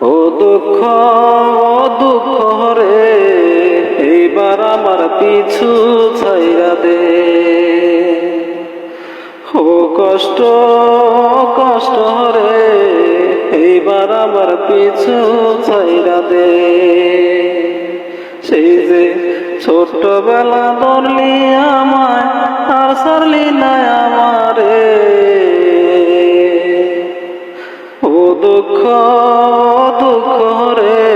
ও দুঃখ রে, এইবার আমার পিছু ছাইরা দে। ও কষ্ট রে, এইবার আমার পিছু ছাইরা দে। সেই যে ছোট্টবেলা ধরলি আমায়, আর সারলি না আমারে। ও দুঃখ রে,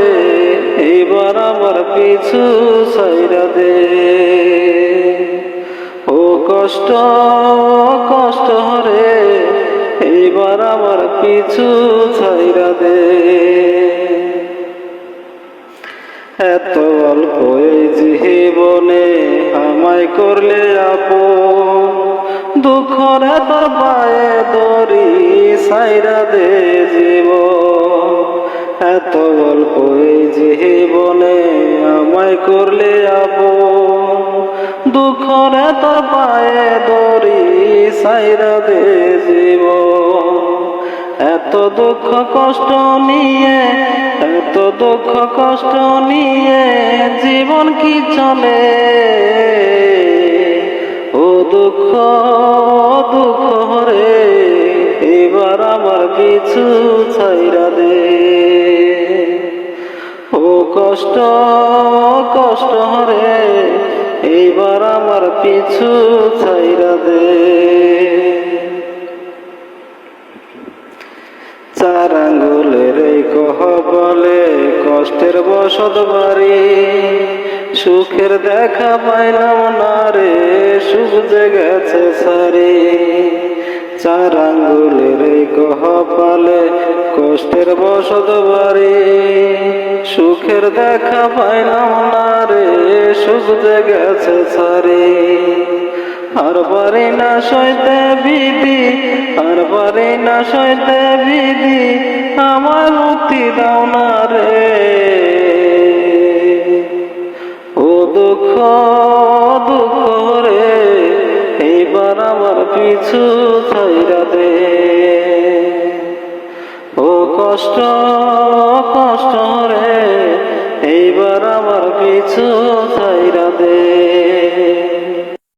এইবার আমার পিছু ছাইরা দে। ও কষ্ট রে, এইবার আমার পিছু ছাইরা দে। এত অল্প এই জীবনে আমায় করলে আপন, দুঃখরে তোর পায়ে দড়ি ছাইরা দে জীবন। এত অল্প এই জীবনে আমায় করলে আপন, দুঃখরে তোর পায়ে দড়ি ছাইরা দে জীবন। এত দুঃখ কষ্ট নিয়ে, এত দুঃখ কষ্ট নিয়ে জীবন কি চলে। ও দুঃখ রে, এবার আমার পিছু ছাইরা দে। ও কষ্ট রে, এইবার আমার পিছু ছাইরা দে। চার আঙ্গুলের এই কহবলে কষ্টের বসত বাড়ি, সুখের দেখা পাইলাম না রে, সুখ যে গেছে সারি। চার আঙ্গুলের এই কহবলে কষ্টের বসত বাড়ি, সুখের দেখা পাইলাম না রে, সুখ যে গেছে সারি। আর পারি না সইতে বিধি, আর পারি না সইতে বিধি, আমার মুক্তি দাও না রে। ও দুঃখ রে, এইবার আমার পিছু ছাইরা দে। ও কষ্ট